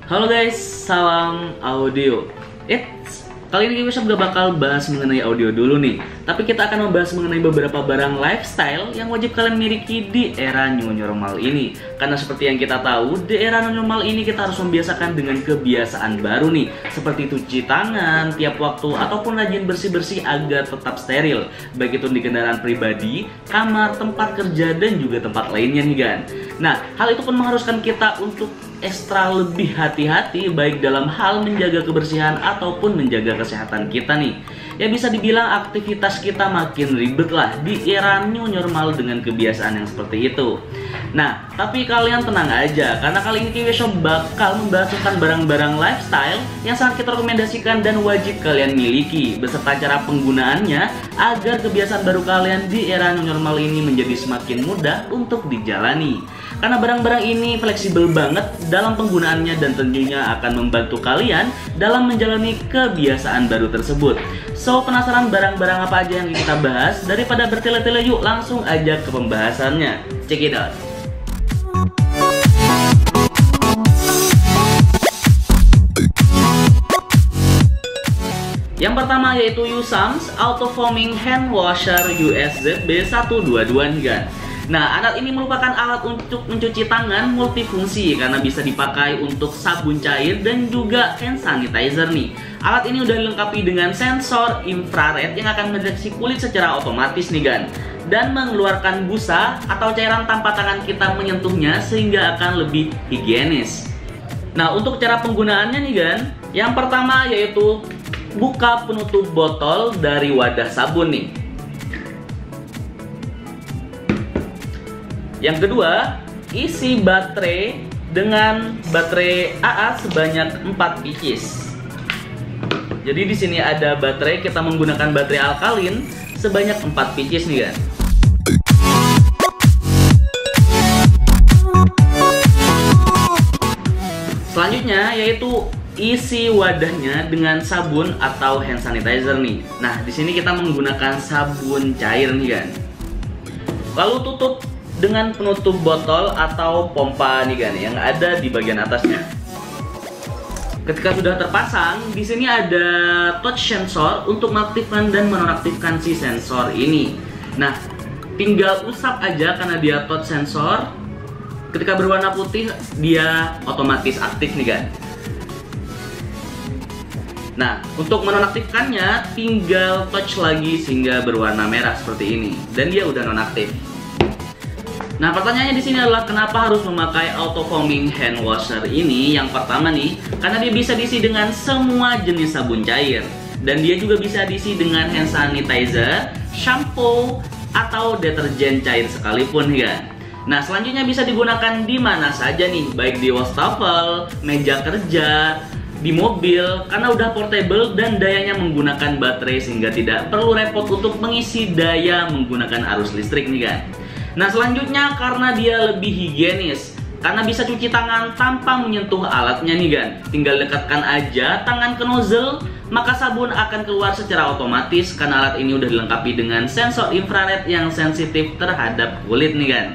Halo guys, salam audio. Kali ini kita gak bakal bahas mengenai audio dulu nih, tapi kita akan membahas mengenai beberapa barang lifestyle yang wajib kalian miliki di era new normal ini. Karena seperti yang kita tahu, di era new normal ini kita harus membiasakan dengan kebiasaan baru nih, seperti cuci tangan tiap waktu ataupun rajin bersih-bersih agar tetap steril, baik itu di kendaraan pribadi, kamar, tempat kerja, dan juga tempat lainnya nih kan. Nah, hal itu pun mengharuskan kita untuk ekstra lebih hati-hati baik dalam hal menjaga kebersihan ataupun menjaga kesehatan kita nih. Ya bisa dibilang aktivitas kita makin ribet lah di era new normal dengan kebiasaan yang seperti itu. Nah, tapi kalian tenang aja, karena kali ini Kiwi Shop bakal membahas tentang barang-barang lifestyle yang sangat kita rekomendasikan dan wajib kalian miliki, beserta cara penggunaannya agar kebiasaan baru kalian di era new normal ini menjadi semakin mudah untuk dijalani. Karena barang-barang ini fleksibel banget dalam penggunaannya dan tentunya akan membantu kalian dalam menjalani kebiasaan baru tersebut. So, penasaran barang-barang apa aja yang kita bahas? Daripada bertele-tele, yuk langsung aja ke pembahasannya. Check it out. Yang pertama yaitu Usams Auto Foaming Hand Washer USZB 122 nih kan. Nah, alat ini merupakan alat untuk mencuci tangan multifungsi karena bisa dipakai untuk sabun cair dan juga hand sanitizer nih. Alat ini udah dilengkapi dengan sensor infrared yang akan mendeteksi kulit secara otomatis nih kan, dan mengeluarkan busa atau cairan tanpa tangan kita menyentuhnya sehingga akan lebih higienis. Nah, untuk cara penggunaannya nih kan, yang pertama yaitu buka penutup botol dari wadah sabun nih. Yang kedua, isi baterai dengan baterai AA sebanyak 4 pieces. Jadi di sini ada baterai, kita menggunakan baterai alkalin sebanyak 4 pieces nih kan. Selanjutnya yaitu isi wadahnya dengan sabun atau hand sanitizer nih. Nah, di sini kita menggunakan sabun cair nih kan. Lalu tutup dengan penutup botol atau pompa nih kan yang ada di bagian atasnya. Ketika sudah terpasang, di sini ada touch sensor untuk mengaktifkan dan menonaktifkan si sensor ini. Nah, tinggal usap aja karena dia touch sensor. Ketika berwarna putih, dia otomatis aktif nih kan. Nah, untuk menonaktifkannya tinggal touch lagi sehingga berwarna merah seperti ini dan dia udah nonaktif. Nah, pertanyaannya di sini adalah kenapa harus memakai auto foaming hand washer ini? Yang pertama nih, karena dia bisa diisi dengan semua jenis sabun cair dan dia juga bisa diisi dengan hand sanitizer, shampoo atau deterjen cair sekalipun ya. Nah, selanjutnya bisa digunakan di mana saja nih, baik di wastafel, meja kerja, di mobil, karena udah portable dan dayanya menggunakan baterai sehingga tidak perlu repot untuk mengisi daya menggunakan arus listrik nih kan. Nah, selanjutnya karena dia lebih higienis, karena bisa cuci tangan tanpa menyentuh alatnya nih kan. Tinggal dekatkan aja tangan ke nozzle, maka sabun akan keluar secara otomatis karena alat ini udah dilengkapi dengan sensor infrared yang sensitif terhadap kulit nih kan.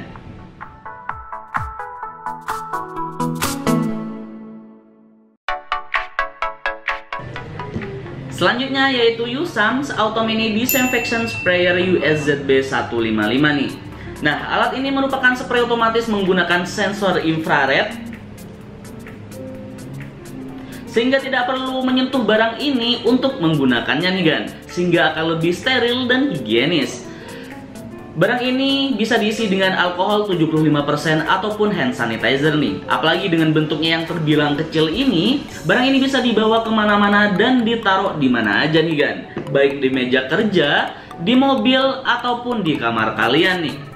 Selanjutnya yaitu Usams Auto Mini Disinfection Sprayer USZB 155 nih. Nah, alat ini merupakan spray otomatis menggunakan sensor infrared sehingga tidak perlu menyentuh barang ini untuk menggunakannya nih kan, sehingga akan lebih steril dan higienis. Barang ini bisa diisi dengan alkohol 75% ataupun hand sanitizer nih. Apalagi dengan bentuknya yang terbilang kecil ini, barang ini bisa dibawa kemana-mana dan ditaruh di mana aja nih kan, baik di meja kerja, di mobil ataupun di kamar kalian nih.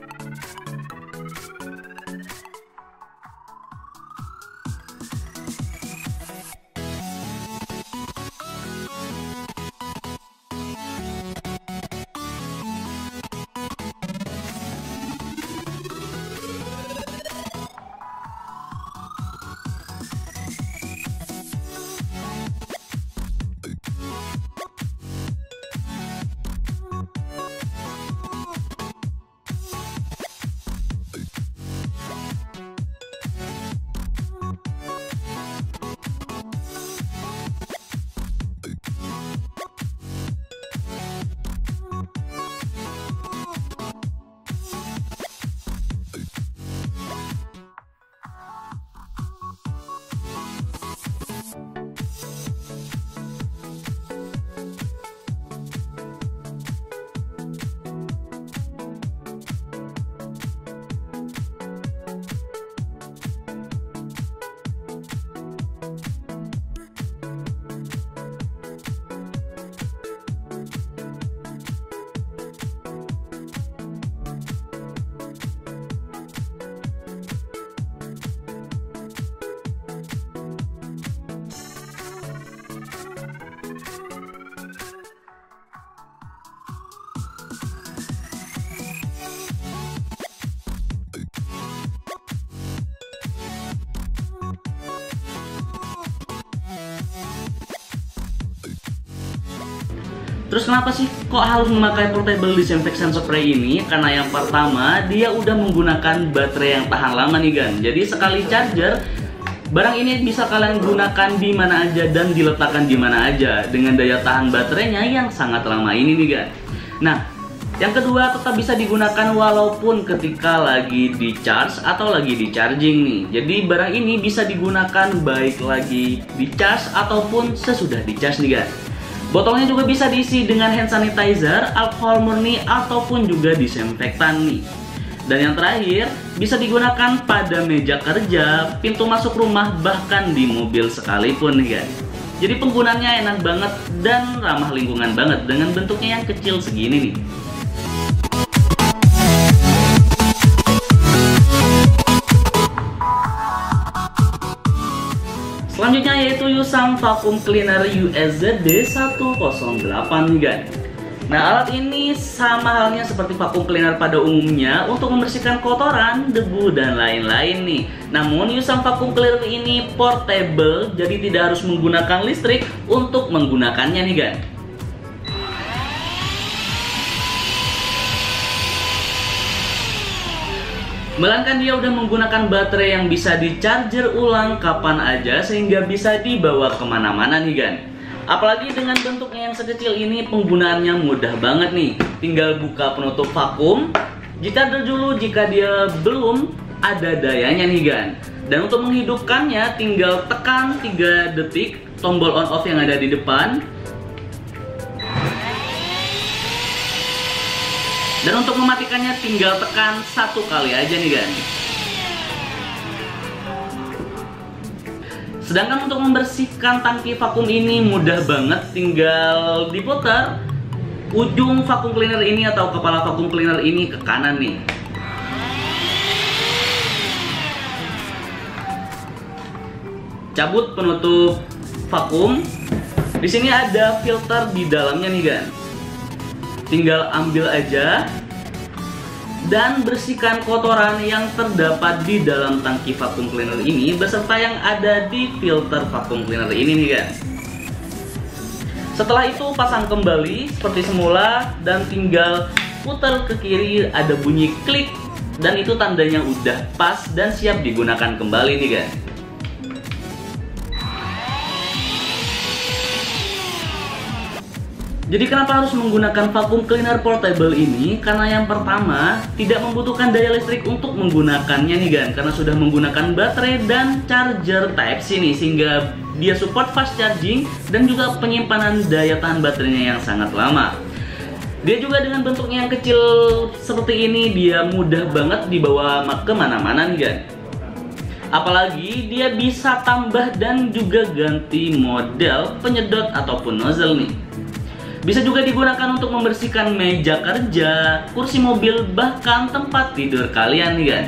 Terus kenapa sih kok harus memakai portable disinfection spray ini? Karena yang pertama, dia udah menggunakan baterai yang tahan lama nih gan. Jadi sekali charger, barang ini bisa kalian gunakan di mana aja dan diletakkan di mana aja dengan daya tahan baterainya yang sangat lama ini nih gan. Nah, yang kedua tetap bisa digunakan walaupun ketika lagi di charge atau lagi di charging nih. Jadi barang ini bisa digunakan baik lagi di charge ataupun sesudah di charge nih guys. Botolnya juga bisa diisi dengan hand sanitizer, alkohol murni ataupun juga disinfektan nih. Dan yang terakhir, bisa digunakan pada meja kerja, pintu masuk rumah, bahkan di mobil sekalipun nih guys. Jadi penggunaannya enak banget dan ramah lingkungan banget dengan bentuknya yang kecil segini nih. Selanjutnya yaitu Yusam Vacuum Cleaner USZD 108 nih guys. Nah, alat ini sama halnya seperti vacuum cleaner pada umumnya untuk membersihkan kotoran, debu, dan lain-lain nih. Namun Yusam Vacuum Cleaner ini portable, jadi tidak harus menggunakan listrik untuk menggunakannya nih guys. Melainkan dia udah menggunakan baterai yang bisa di charger ulang kapan aja sehingga bisa dibawa kemana-mana nih gan. Apalagi dengan bentuknya yang sekecil ini penggunaannya mudah banget nih. Tinggal buka penutup vakum, di-charger dulu jika dia belum ada dayanya nih gan. Dan untuk menghidupkannya tinggal tekan 3 detik tombol on off yang ada di depan. Dan untuk mematikannya tinggal tekan 1 kali aja nih gan. Sedangkan untuk membersihkan tangki vakum ini mudah banget, tinggal diputar ujung vacuum cleaner ini atau kepala vacuum cleaner ini ke kanan nih. Cabut penutup vakum. Di sini ada filter di dalamnya nih gan. Tinggal ambil aja dan bersihkan kotoran yang terdapat di dalam tangki vacuum cleaner ini beserta yang ada di filter vacuum cleaner ini nih guys. Setelah itu pasang kembali seperti semula dan tinggal putar ke kiri, ada bunyi klik dan itu tandanya udah pas dan siap digunakan kembali nih guys. Jadi kenapa harus menggunakan vacuum cleaner portable ini? Karena yang pertama, tidak membutuhkan daya listrik untuk menggunakannya nih gan, karena sudah menggunakan baterai dan charger Type-C nih, sehingga dia support fast charging dan juga penyimpanan daya tahan baterainya yang sangat lama. Dia juga dengan bentuknya yang kecil seperti ini, dia mudah banget dibawa kemana-mana nih gan. Apalagi dia bisa tambah dan juga ganti model penyedot ataupun nozzle nih. Bisa juga digunakan untuk membersihkan meja kerja, kursi mobil, bahkan tempat tidur kalian nih kan.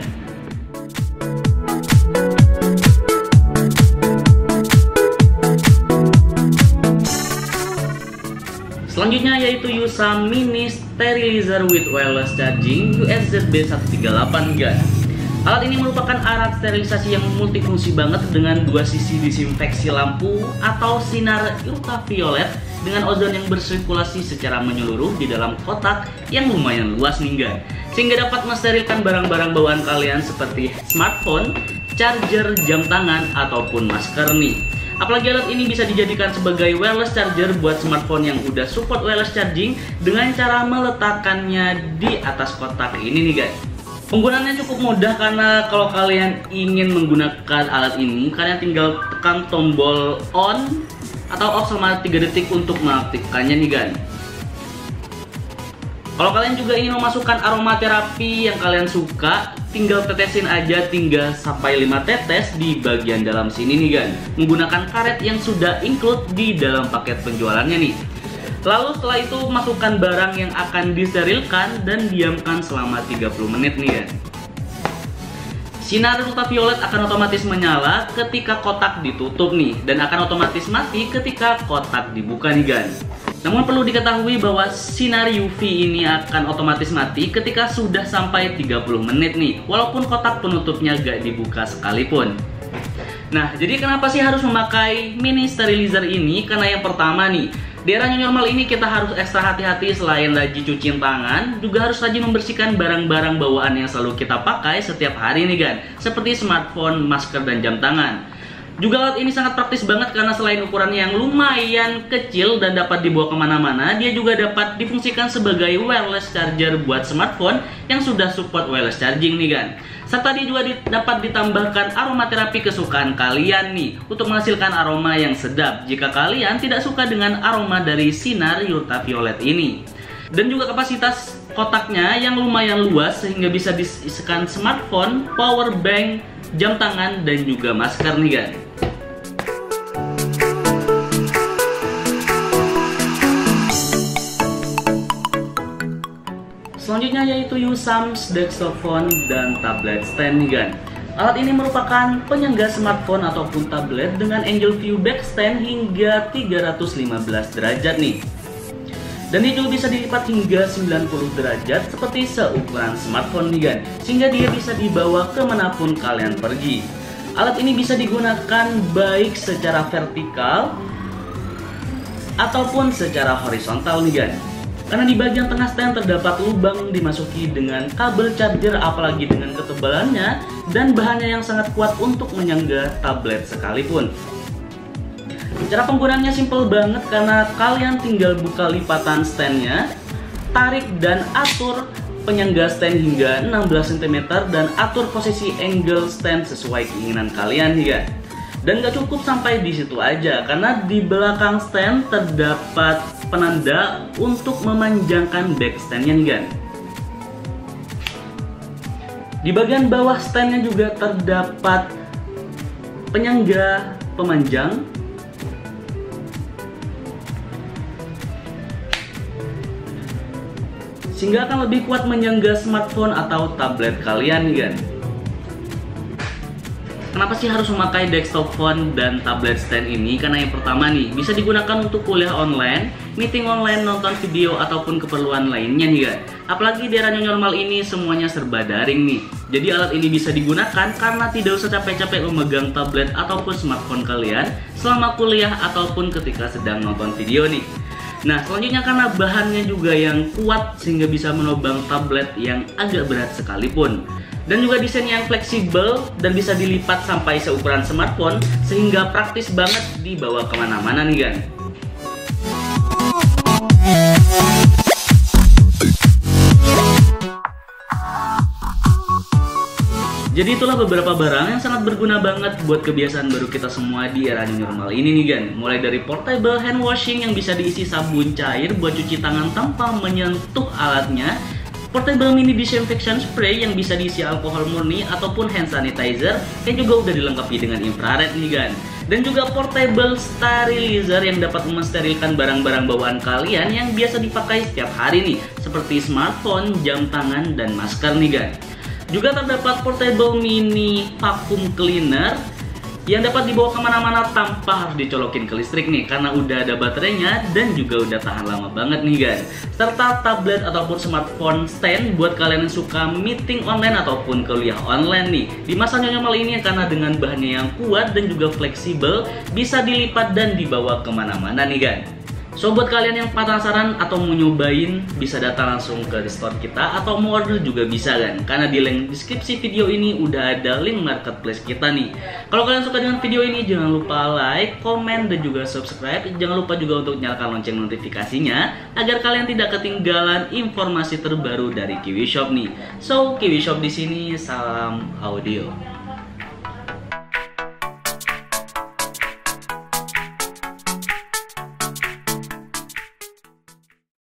Selanjutnya yaitu Yusam Mini Sterilizer with Wireless Charging USZB 138 guys. Alat ini merupakan alat sterilisasi yang multifungsi banget dengan 2 sisi disinfeksi lampu atau sinar ultraviolet dengan ozon yang bersirkulasi secara menyeluruh di dalam kotak yang lumayan luas nih guys, sehingga dapat mensterilkan barang-barang bawaan kalian seperti smartphone, charger, jam tangan, ataupun masker nih. Apalagi alat ini bisa dijadikan sebagai wireless charger buat smartphone yang udah support wireless charging dengan cara meletakkannya di atas kotak ini nih guys. Penggunaannya cukup mudah karena kalau kalian ingin menggunakan alat ini, kalian tinggal tekan tombol on atau off selama 3 detik untuk mengaktifkannya nih gan. Kalau kalian juga ingin memasukkan aromaterapi yang kalian suka, tinggal tetesin aja 3 sampai 5 tetes di bagian dalam sini nih gan, menggunakan karet yang sudah include di dalam paket penjualannya nih. Lalu setelah itu masukkan barang yang akan disterilkan dan diamkan selama 30 menit nih gan. Sinar ultraviolet akan otomatis menyala ketika kotak ditutup nih, dan akan otomatis mati ketika kotak dibuka nih gan. Namun perlu diketahui bahwa sinar UV ini akan otomatis mati ketika sudah sampai 30 menit nih, walaupun kotak penutupnya gak dibuka sekalipun. Nah, jadi kenapa sih harus memakai mini sterilizer ini? Karena yang pertama nih, Di era new normal ini kita harus ekstra hati-hati, selain rajin cuci tangan, juga harus rajin membersihkan barang-barang bawaan yang selalu kita pakai setiap hari nih kan, seperti smartphone, masker, dan jam tangan. Juga alat ini sangat praktis banget karena selain ukurannya yang lumayan kecil dan dapat dibawa kemana-mana, dia juga dapat difungsikan sebagai wireless charger buat smartphone yang sudah support wireless charging nih kan. Serta dia juga dapat ditambahkan aromaterapi kesukaan kalian nih untuk menghasilkan aroma yang sedap jika kalian tidak suka dengan aroma dari sinar ultraviolet ini. Dan juga kapasitas kotaknya yang lumayan luas sehingga bisa diisikan smartphone, power bank, jam tangan, dan juga masker nih kan. Selanjutnya yaitu Usams Desktop Phone dan Tablet Stand nih kan. Alat ini merupakan penyangga smartphone ataupun tablet dengan angle view backstand hingga 315 derajat nih. Dan dia juga bisa dilipat hingga 90 derajat seperti seukuran smartphone nih kan, sehingga dia bisa dibawa kemanapun kalian pergi. Alat ini bisa digunakan baik secara vertikal ataupun secara horizontal nih kan. Karena di bagian tengah stand terdapat lubang dimasuki dengan kabel charger, apalagi dengan ketebalannya dan bahannya yang sangat kuat untuk menyangga tablet sekalipun. Cara penggunaannya simple banget karena kalian tinggal buka lipatan standnya, tarik dan atur penyangga stand hingga 16 cm dan atur posisi angle stand sesuai keinginan kalian ya. Dan gak cukup sampai di situ aja, karena di belakang stand terdapat penanda untuk memanjangkan back standnya nih kan. Di bagian bawah standnya juga terdapat penyangga pemanjang sehingga akan lebih kuat menyangga smartphone atau tablet kalian nih kan. Kenapa sih harus memakai desktop phone dan tablet stand ini? Karena yang pertama nih, bisa digunakan untuk kuliah online, meeting online, nonton video, ataupun keperluan lainnya nih kan. Apalagi di era new normal ini semuanya serba daring nih. Jadi alat ini bisa digunakan karena tidak usah capek-capek memegang tablet ataupun smartphone kalian selama kuliah ataupun ketika sedang nonton video nih. Nah, selanjutnya karena bahannya juga yang kuat sehingga bisa menopang tablet yang agak berat sekalipun. Dan juga desain yang fleksibel dan bisa dilipat sampai seukuran smartphone sehingga praktis banget dibawa kemana-mana nih kan. Jadi itulah beberapa barang yang sangat berguna banget buat kebiasaan baru kita semua di era new normal ini nih kan. Mulai dari portable hand washing yang bisa diisi sabun cair buat cuci tangan tanpa menyentuh alatnya, portable mini disinfection spray yang bisa diisi alkohol murni ataupun hand sanitizer yang juga udah dilengkapi dengan infrared nih kan. Dan juga portable sterilizer yang dapat mensterilkan barang-barang bawaan kalian yang biasa dipakai setiap hari nih, seperti smartphone, jam tangan, dan masker nih kan. Juga terdapat portable mini vacuum cleaner yang dapat dibawa kemana-mana tanpa harus dicolokin ke listrik nih, karena udah ada baterainya dan juga udah tahan lama banget nih guys. Serta tablet ataupun smartphone stand buat kalian yang suka meeting online ataupun kuliah online nih. Di masa new normal ini karena dengan bahannya yang kuat dan juga fleksibel, bisa dilipat dan dibawa kemana-mana nih guys. So buat kalian yang penasaran atau mau nyobain, bisa datang langsung ke store kita atau mau order juga bisa kan, karena di link deskripsi video ini udah ada link marketplace kita nih. Kalau kalian suka dengan video ini, jangan lupa like, komen, dan juga subscribe. Jangan lupa juga untuk nyalakan lonceng notifikasinya agar kalian tidak ketinggalan informasi terbaru dari Kiwi Shop nih. So Kiwi Shop di sini, salam audio.